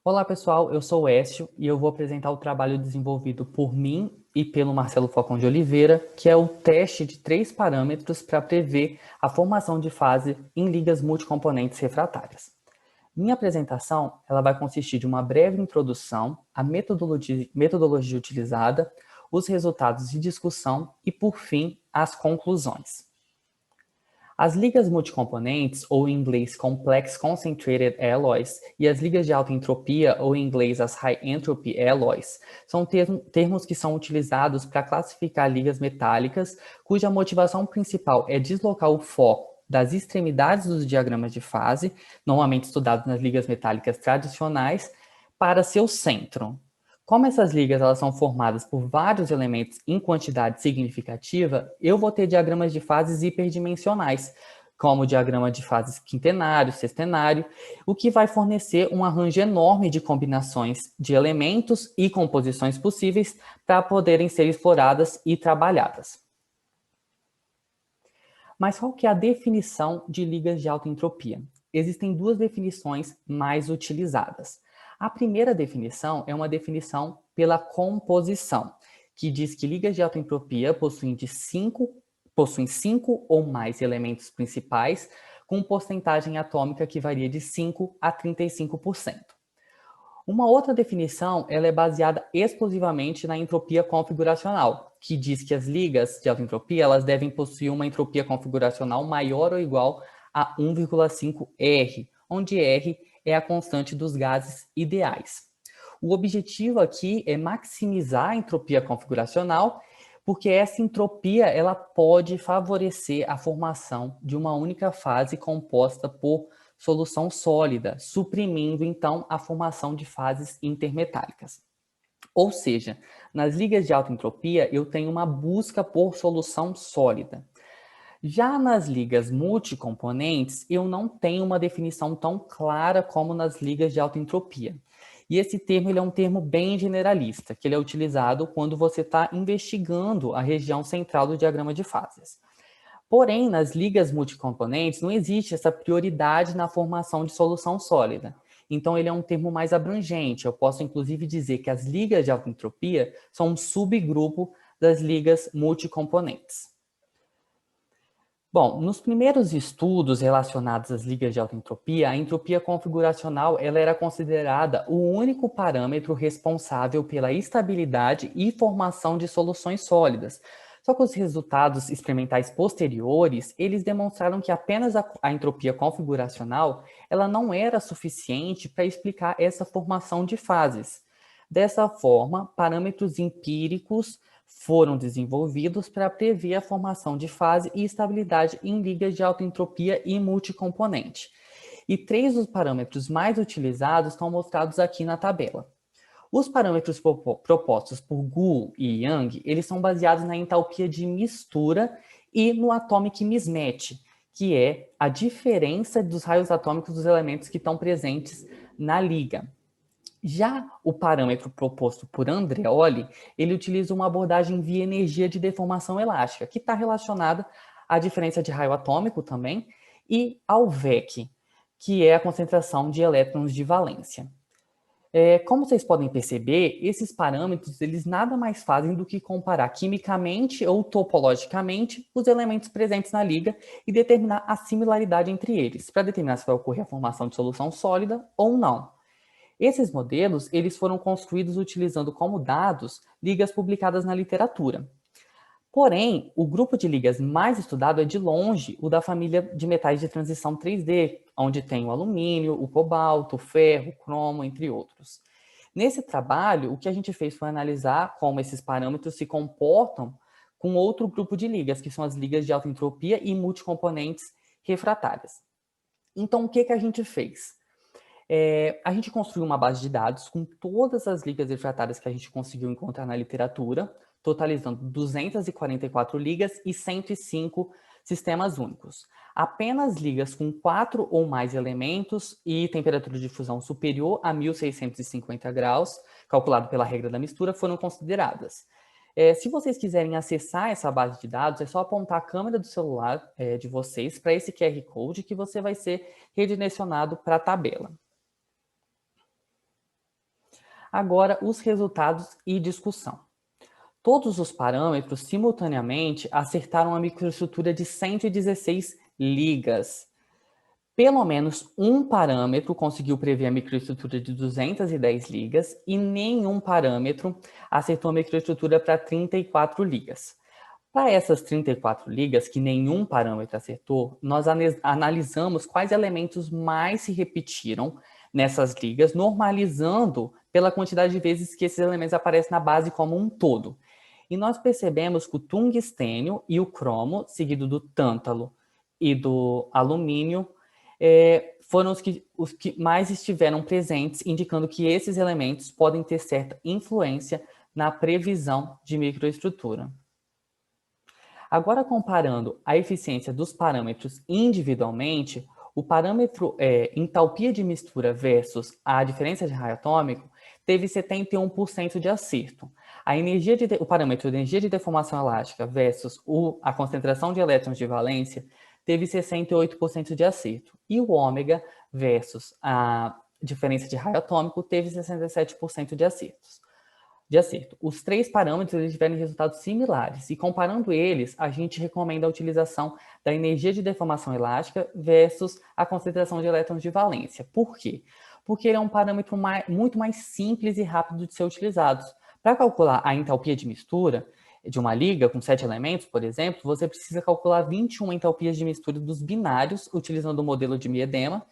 Olá pessoal, eu sou o Écio e eu vou apresentar o trabalho desenvolvido por mim e pelo Marcelo Falcão de Oliveira, que é o teste de 3 parâmetros para prever a formação de fase em ligas multicomponentes refratárias. Minha apresentação ela vai consistir de uma breve introdução à metodologia utilizada, os resultados de discussão e, por fim, as conclusões. As ligas multicomponentes, ou em inglês Complex Concentrated Alloys, e as ligas de alta entropia, ou em inglês as High Entropy Alloys, são termos que são utilizados para classificar ligas metálicas, cuja motivação principal é deslocar o foco das extremidades dos diagramas de fase, normalmente estudados nas ligas metálicas tradicionais, para seu centro. Como essas ligas elas são formadas por vários elementos em quantidade significativa, eu vou ter diagramas de fases hiperdimensionais, como o diagrama de fases quintenário, sextenário, o que vai fornecer um arranjo enorme de combinações de elementos e composições possíveis para poderem ser exploradas e trabalhadas. Mas qual que é a definição de ligas de alta entropia? Existem duas definições mais utilizadas. A primeira definição é uma definição pela composição, que diz que ligas de alta entropia possuem cinco ou mais elementos principais, com porcentagem atômica que varia de 5 a 35%. Uma outra definição ela é baseada exclusivamente na entropia configuracional, que diz que as ligas de alta entropia elas devem possuir uma entropia configuracional maior ou igual a 1,5 R, onde R é a constante dos gases ideais. O objetivo aqui é maximizar a entropia configuracional, porque essa entropia ela pode favorecer a formação de uma única fase composta por solução sólida, suprimindo então a formação de fases intermetálicas. Ou seja, nas ligas de alta entropia eu tenho uma busca por solução sólida. Já nas ligas multicomponentes, eu não tenho uma definição tão clara como nas ligas de alta entropia. E esse termo ele é um termo bem generalista, que ele é utilizado quando você está investigando a região central do diagrama de fases. Porém, nas ligas multicomponentes, não existe essa prioridade na formação de solução sólida. Então, ele é um termo mais abrangente. Eu posso, inclusive, dizer que as ligas de alta entropia são um subgrupo das ligas multicomponentes. Bom, nos primeiros estudos relacionados às ligas de alta entropia, a entropia configuracional ela era considerada o único parâmetro responsável pela estabilidade e formação de soluções sólidas. Só que os resultados experimentais posteriores, eles demonstraram que apenas a entropia configuracional ela não era suficiente para explicar essa formação de fases. Dessa forma, parâmetros empíricos foram desenvolvidos para prever a formação de fase e estabilidade em ligas de alta entropia e multicomponente. E 3 dos parâmetros mais utilizados estão mostrados aqui na tabela. Os parâmetros propostos por Gould e Young, eles são baseados na entalpia de mistura e no atomic mismatch, que é a diferença dos raios atômicos dos elementos que estão presentes na liga. Já o parâmetro proposto por Andreoli, ele utiliza uma abordagem via energia de deformação elástica, que está relacionada à diferença de raio atômico também, e ao VEC, que é a concentração de elétrons de valência. Como vocês podem perceber, esses parâmetros eles nada mais fazem do que comparar quimicamente ou topologicamente os elementos presentes na liga e determinar a similaridade entre eles, para determinar se vai ocorrer a formação de solução sólida ou não. Esses modelos eles foram construídos utilizando como dados ligas publicadas na literatura. Porém, o grupo de ligas mais estudado é de longe o da família de metais de transição 3D, onde tem o alumínio, o cobalto, o ferro, o cromo, entre outros. Nesse trabalho, o que a gente fez foi analisar como esses parâmetros se comportam com outro grupo de ligas, que são as ligas de alta entropia e multicomponentes refratárias. Então, o que a gente fez? A gente construiu uma base de dados com todas as ligas refratárias que a gente conseguiu encontrar na literatura, totalizando 244 ligas e 105 sistemas únicos. Apenas ligas com 4 ou mais elementos e temperatura de fusão superior a 1650 graus, calculado pela regra da mistura, foram consideradas. Se vocês quiserem acessar essa base de dados, é só apontar a câmera do celular de vocês para esse QR Code que você vai ser redirecionado para a tabela. Agora, os resultados e discussão. Todos os parâmetros, simultaneamente, acertaram a microestrutura de 116 ligas. Pelo menos um parâmetro conseguiu prever a microestrutura de 210 ligas e nenhum parâmetro acertou a microestrutura para 34 ligas. Para essas 34 ligas, que nenhum parâmetro acertou, nós analisamos quais elementos mais se repetiram nessas ligas, normalizando pela quantidade de vezes que esses elementos aparecem na base como um todo. E nós percebemos que o tungstênio e o cromo, seguido do tântalo e do alumínio, foram os que mais estiveram presentes, indicando que esses elementos podem ter certa influência na previsão de microestrutura. Agora, comparando a eficiência dos parâmetros individualmente, o parâmetro entalpia de mistura versus a diferença de raio atômico teve 71% de acerto. O parâmetro de energia de deformação elástica versus a concentração de elétrons de valência teve 68% de acerto. E o ômega versus a diferença de raio atômico teve 67% de acertos. Os três parâmetros eles tiveram resultados similares e comparando eles, a gente recomenda a utilização da energia de deformação elástica versus a concentração de elétrons de valência. Por quê? Porque ele é um parâmetro muito mais simples e rápido de ser utilizado. Para calcular a entalpia de mistura de uma liga com 7 elementos, por exemplo, você precisa calcular 21 entalpias de mistura dos binários utilizando o modelo de Miedema.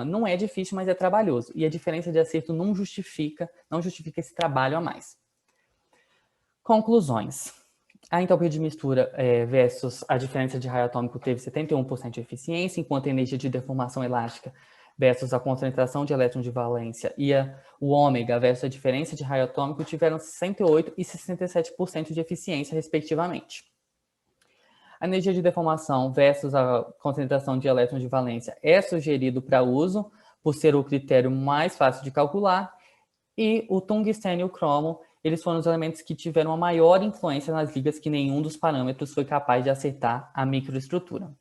Não é difícil, mas é trabalhoso. E a diferença de acerto não justifica esse trabalho a mais. Conclusões. A entalpia de mistura versus a diferença de raio atômico teve 71% de eficiência, enquanto a energia de deformação elástica versus a concentração de elétrons de valência e o ômega versus a diferença de raio atômico tiveram 68% e 67% de eficiência, respectivamente. A energia de deformação versus a concentração de elétrons de valência é sugerido para uso, por ser o critério mais fácil de calcular, e o tungstênio e o cromo, eles foram os elementos que tiveram a maior influência nas ligas que nenhum dos parâmetros foi capaz de acertar a microestrutura.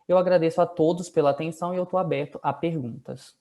Eu agradeço a todos pela atenção e eu estou aberto a perguntas.